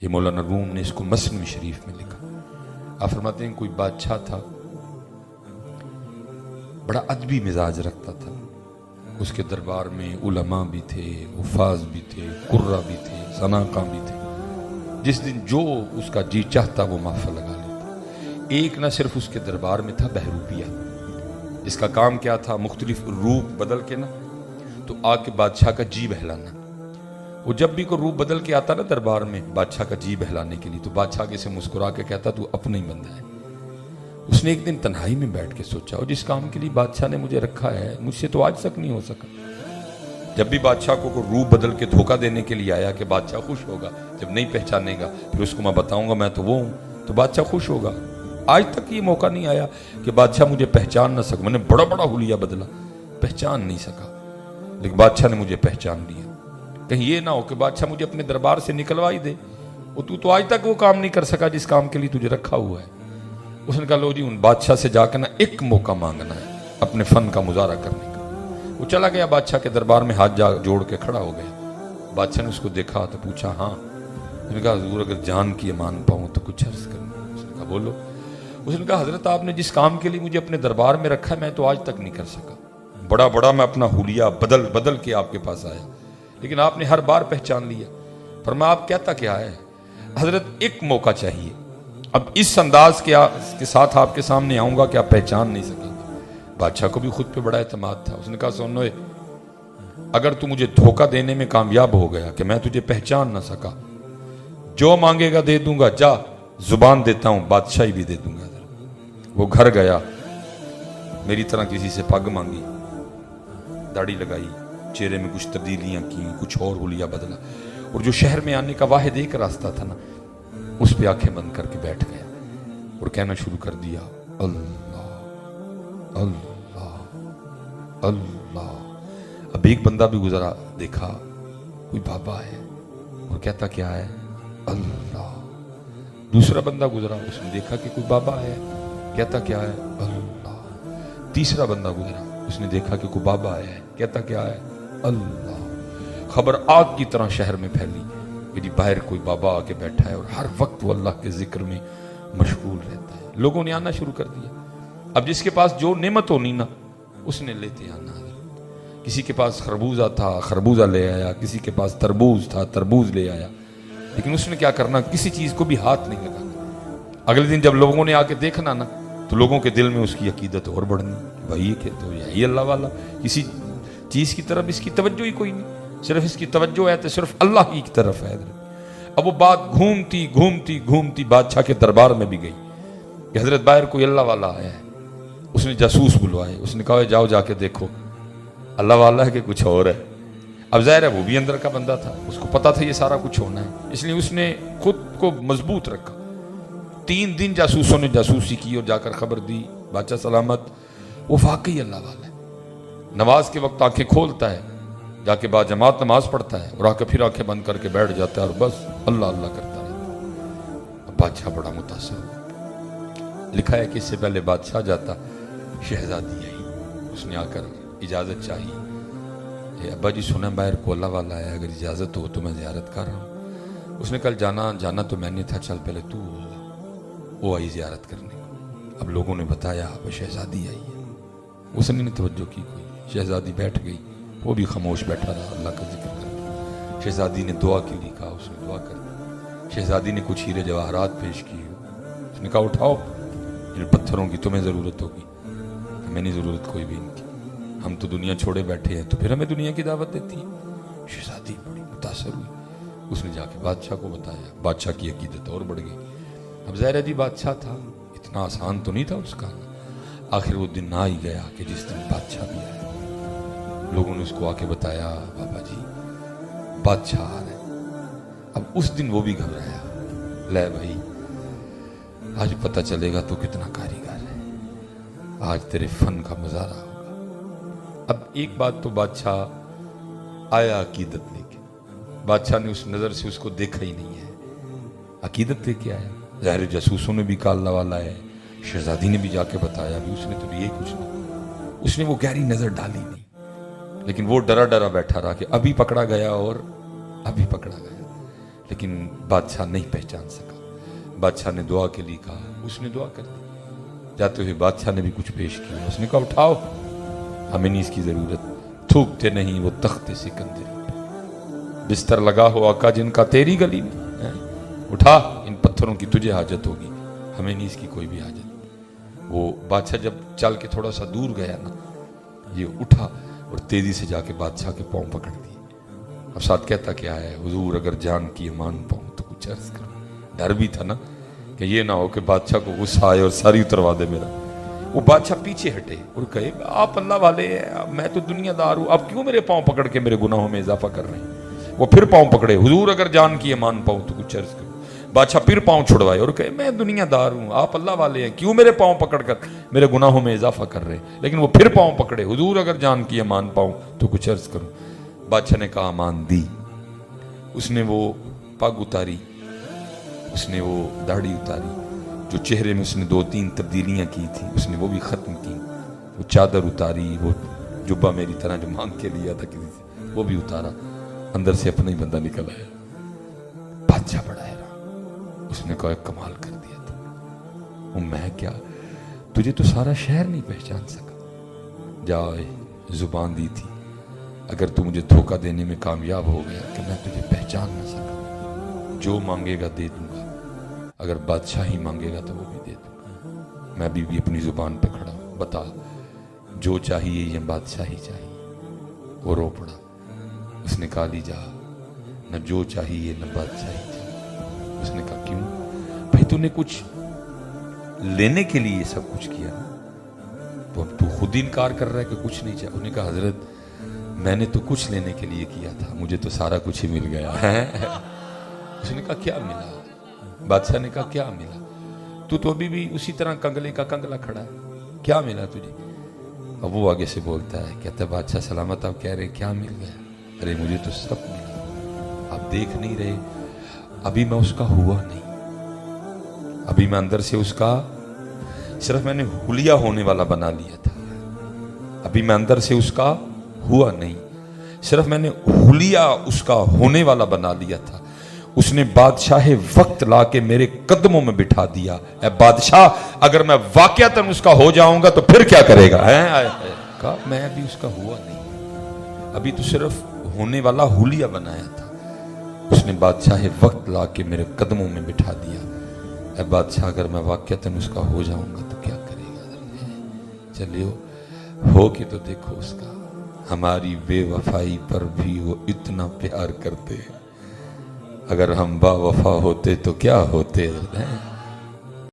یہ مولانا روم نے اس کو مسلم شریف میں لکھا۔ آپ فرماتے ہیں کوئی بادشاہ تھا، بڑا ادبی مزاج رکھتا تھا، اس کے دربار میں علماء بھی تھے، حفاظ بھی تھے، قرہ بھی تھے، زناقہ بھی تھے۔ جس دن جو اس کا جی چاہتا وہ محفل لگا لیتا۔ ایک نہ صرف اس کے دربار میں تھا بہروپیہ، جس کا کام کیا تھا، مختلف روپ بدل کے نا تو آ کے بادشاہ کا جی بہلانا۔ وہ جب بھی کوئی روپ بدل کے آتا نا دربار میں بادشاہ کا جی بہلانے کے لیے، تو بادشاہ کے سے مسکرا کے کہتا تو اپنا ہی بندہ ہے۔ اس نے ایک دن تنہائی میں بیٹھ کے سوچا، اور جس کام کے لیے بادشاہ نے مجھے رکھا ہے مجھ سے تو آج تک نہیں ہو سکا۔ جب بھی بادشاہ کو کوئی روپ بدل کے دھوکہ دینے کے لیے آیا کہ بادشاہ خوش ہوگا، جب نہیں پہچانے گا پھر اس کو میں بتاؤں گا میں تو وہ ہوں، تو بادشاہ خوش ہوگا۔ آج تک یہ موقع نہیں آیا کہ بادشاہ مجھے پہچان نہ سکا۔ میں نے بڑا بڑا حلیہ بدلا، پہچان نہیں سکا، لیکن بادشاہ نے مجھے پہچان لیا۔ کہیں یہ نہ ہو کہ بادشاہ مجھے اپنے دربار سے نکلوا ہی دے، وہ تو آج تک وہ کام نہیں کر سکا جس کام کے لیے تجھے رکھا ہوا ہے۔ اس نے کہا لو جی، ان بادشاہ سے جا کے نا ایک موقع مانگنا ہے اپنے فن کا مظاہرہ کرنے کا۔ وہ چلا گیا بادشاہ کے دربار میں، ہاتھ جوڑ کے کھڑا ہو گیا۔ بادشاہ نے اس کو دیکھا تو پوچھا ہاں؟ اس نے کہا حضور اگر جان کی امان پاؤں تو کچھ عرض کرنا۔ اس نے کہا بولو۔ اس نے کہا حضرت آپ نے جس کام کے لیے مجھے اپنے دربار میں رکھا ہے میں تو آج تک نہیں کر سکا۔ بڑا بڑا میں اپنا حلیہ بدل کے آپ کے پاس آیا، لیکن آپ نے ہر بار پہچان لیا۔ فرمایا آپ کہتا کیا ہے؟ حضرت ایک موقع چاہیے، اب اس انداز کے ساتھ آپ کے سامنے آؤں گا کہ آپ پہچان نہیں سکیں گے۔ بادشاہ کو بھی خود پہ بڑا اعتماد تھا۔ اس نے کہا سنوے، اگر تو مجھے دھوکہ دینے میں کامیاب ہو گیا کہ میں تجھے پہچان نہ سکا، جو مانگے گا دے دوں گا، جا زبان دیتا ہوں بادشاہی بھی دے دوں گا۔ وہ گھر گیا، میری طرح کسی سے پگ مانگی، داڑھی لگائی، چہرے میں کچھ تبدیلیاں کی، کچھ اور حلیہ بدلا، اور جو شہر میں آنے کا واحد ایک راستہ تھا نا اس پہ آنکھیں بند کر کے بیٹھ گیا اور کہنا شروع کر دیا اللہ اللہ اللہ۔ اب ایک بندہ بھی گزرا، دیکھا کوئی بابا ہے اور کہتا کیا ہے اللہ۔ دوسرا بندہ گزرا، اس نے دیکھا کہ کوئی بابا ہے، کہتا کیا ہے اللہ۔ تیسرا بندہ گزرا، اس نے دیکھا کہ کوئی بابا ہے، کہتا کیا ہے اللہ۔ خبر آگ کی طرح شہر میں پھیلی کہ جی باہر کوئی بابا آ کے بیٹھا ہے اور ہر وقت وہ اللہ کے ذکر میں مشغول رہتا ہے۔ لوگوں نے آنا شروع کر دیا۔ اب جس کے پاس جو نعمت ہونی نا اس نے لیتے آنا۔ کسی کے پاس خربوزہ تھا، خربوزہ لے آیا، کسی کے پاس تربوز تھا، تربوز لے آیا، لیکن اس نے کیا کرنا، کسی چیز کو بھی ہاتھ نہیں لگانا۔ اگلے دن جب لوگوں نے آ کے دیکھنا نا تو لوگوں کے دل میں اس کی عقیدت اور بڑھنی، بھائی کہ تو یہی اللہ والا، کسی چیز کی طرف اس کی توجہ ہی کوئی نہیں، صرف اس کی توجہ ہے تو صرف اللہ کی طرف ہے۔ اب وہ بات گھومتی گھومتی گھومتی بادشاہ کے دربار میں بھی گئی کہ حضرت باہر کوئی اللہ والا آیا ہے۔ اس نے جاسوس بلوائے، اس نے کہا جاؤ جا کے دیکھو اللہ والا ہے کہ کچھ اور ہے۔ اب ظاہر ہے وہ بھی اندر کا بندہ تھا، اس کو پتا تھا یہ سارا کچھ ہونا ہے، اس لیے اس نے خود کو مضبوط رکھا۔ 3 دن جاسوسوں نے جاسوسی کی اور جا کر خبر دی بادشاہ سلامت وہ واقعی اللہ والا ہے۔ نماز کے وقت آنکھیں کھولتا ہے، جا کے با جماعت نماز پڑھتا ہے اور آ کے پھر آنکھیں بند کر کے بیٹھ جاتا ہے اور بس اللہ اللہ کرتا رہتا ہے۔ اب بادشاہ بڑا متاثر ہوا۔ لکھا ہے کہ اس سے پہلے بادشاہ جاتا شہزادی آئی، اس نے آ کر اجازت چاہیے، ابا جی سنا باہر کو اللہ والا ہے، اگر اجازت ہو تو میں زیارت کر رہا ہوں۔ اس نے کل جانا تو میں نے تھا، چل پہلے تو وہ آئی زیارت کرنے کو۔ اب لوگوں نے بتایا وہ شہزادی آئی ہے، اس نے توجہ کی کوئی، شہزادی بیٹھ گئی، وہ بھی خاموش بیٹھا رہا، اللہ کا ذکر کرتا۔ شہزادی نے دعا کے لیے کہا، اس نے دعا کر دی۔ شہزادی نے کچھ ہیرے جواہرات پیش کی، اس نے کہا اٹھاؤ، ان پتھروں کی تمہیں ضرورت ہوگی، ہمیں نہیں ضرورت کوئی بھی ان کی، ہم تو دنیا چھوڑے بیٹھے ہیں تو پھر ہمیں دنیا کی دعوت دیتی ہے۔ شہزادی بڑی متاثر ہوئی، اس نے جا کے بادشاہ کو بتایا، بادشاہ کی عقیدت اور بڑھ گئی۔ اب ظاہر جی بادشاہ تھا، اتنا آسان تو نہیں تھا اس کا۔ آخر وہ دن آ ہی گیا کہ جس دن بادشاہ بھی آیا۔ لوگوں نے اس کو آ کے بتایا بابا جی بادشاہ آ رہے۔ اب اس دن وہ بھی گھبرایا، لے بھائی آج پتہ چلے گا تو کتنا کاریگر ہے، آج تیرے فن کا مظاہرہ ہوگا۔ اب ایک بات تو بادشاہ آیا عقیدت لے کے، بادشاہ نے اس نظر سے اس کو دیکھا ہی نہیں ہے، عقیدت لے کے آیا۔ ظاہر جاسوسوں نے بھی کہا اللہ والا ہے، شہزادی نے بھی جا کے بتایا بھی، اس نے تو بھی یہ کچھ نہیں، اس نے وہ گہری نظر ڈالی نہیں، لیکن وہ ڈرا ڈرا بیٹھا رہا کہ ابھی پکڑا گیا اور ابھی پکڑا گیا۔ لیکن بادشاہ نہیں پہچان سکا. بادشاہ نے دعا کے لیے کہا, اس نے دعا کر دی. جاتے ہوئے بادشاہ نے بھی کچھ پیش کیا. اس نے کہا اٹھاؤ, ہمیں نہیں اس کی ضرورت, تھوکتے نہیں وہ تخت سکندری پہ, بستر لگا ہو آقا جن کا تیری گلی میں, اٹھا ان پتھروں کی تجھے حاجت ہوگی, ہمیں نہیں اس کی کوئی بھی حاجت. وہ بادشاہ جب چل کے تھوڑا سا دور گیا نا, یہ اٹھا اور تیزی سے جا کے بادشاہ کے پاؤں پکڑ دیے. اب ساتھ کہتا کیا ہے, حضور اگر جان کی امان پاؤں تو کچھ عرض کرو. ڈر بھی تھا نا کہ یہ نہ ہو کہ بادشاہ کو غصہ آئے اور ساری اتروا دے میرا. وہ بادشاہ پیچھے ہٹے اور کہے آپ اللہ والے ہیں, میں تو دنیا دار ہوں, آپ کیوں میرے پاؤں پکڑ کے میرے گناہوں میں اضافہ کر رہے ہیں. وہ پھر پاؤں پکڑے, حضور اگر جان کی امان پاؤں تو کچھ عرض کرو. بادشاہ پھر پاؤں چھڑوائے اور کہے میں دنیا دار ہوں, آپ اللہ والے ہیں, کیوں میرے پاؤں پکڑ کر میرے گناہوں میں اضافہ کر رہے ہیں. لیکن وہ پھر پاؤں پکڑے, حضور اگر جان کی امان پاؤں تو کچھ عرض کروں. بادشاہ نے کہا امان دی. اس نے وہ پگ اتاری, اس نے وہ داڑھی اتاری, جو چہرے میں اس نے 2-3 تبدیلیاں کی تھی اس نے وہ بھی ختم کی. وہ چادر اتاری, وہ جبہ میری طرح جو مانگ کے لیا تھا کسی سے وہ بھی اتارا. اندر سے اپنا ہی بندہ نکل آیا. بادشاہ بڑا حیران. اس نے کہا کمال کر دیا تو میں کیا, تجھے تو سارا شہر نہیں پہچان سکا. جائے زبان دی تھی, اگر تو مجھے دھوکہ دینے میں کامیاب ہو گیا کہ میں تجھے پہچان نہ سکا. جو مانگے گا دے دوں گا, اگر بادشاہی مانگے گا تو وہ بھی دے دوں گا. میں بھی اپنی زبان پہ کھڑا ہوں, بتا جو چاہیے یا بادشاہی چاہیے. وہ رو پڑا. اس نے کہا لی جا, نہ جو چاہیے نہ بادشاہی چاہیے. اس نے کہا کیوں بھائی, تو نے کچھ لینے کے لیے سب کچھ کیا نا, تو اب تو خود انکار کر رہا ہے کہ کچھ نہیں چاہیے. انہوں نے کہا حضرت میں نے تو کچھ لینے کے لیے کیا تھا, مجھے تو سارا کچھ ہی مل گیا ہے. اس نے کہا کیا ملا. بادشاہ نے کہا کیا ملا, تو ابھی بھی اسی طرح کنگلے کا کنگلا کھڑا ہے, کیا ملا تجھے. اب وہ آگے سے بولتا ہے, کہتا ہے بادشاہ سلامت, آپ کہہ رہے کیا مل گیا. ارے مجھے تو سب ملا, آپ دیکھ نہیں رہے, ابھی میں اس کا ہوا نہیں. ابھی میں اندر سے اس کا صرف میں نے حلیہ ہونے والا بنا لیا تھا. ابھی میں اندر سے اس کا ہوا نہیں, صرف میں نے حلیہ اس کا ہونے والا بنا لیا تھا. اس نے بادشاہ وقت لا کے میرے قدموں میں بٹھا دیا. اے بادشاہ اگر میں واقعتاً اس کا ہو جاؤں گا تو پھر کیا کرے گا. کہا میں ابھی اس کا ہوا نہیں, ابھی تو صرف ہونے والا حلیہ بنایا تھا. اس نے بادشاہ وقت لا کے میرے قدموں میں بٹھا دیا. اے بادشاہ اگر میں واقعتاً اس کا ہو جاؤں گا تو کیا کرے گا. چلیو ہو کے تو دیکھو اس کا. ہماری بے وفائی پر بھی وہ اتنا پیار کرتے ہیں, اگر ہم با وفا ہوتے تو کیا ہوتے.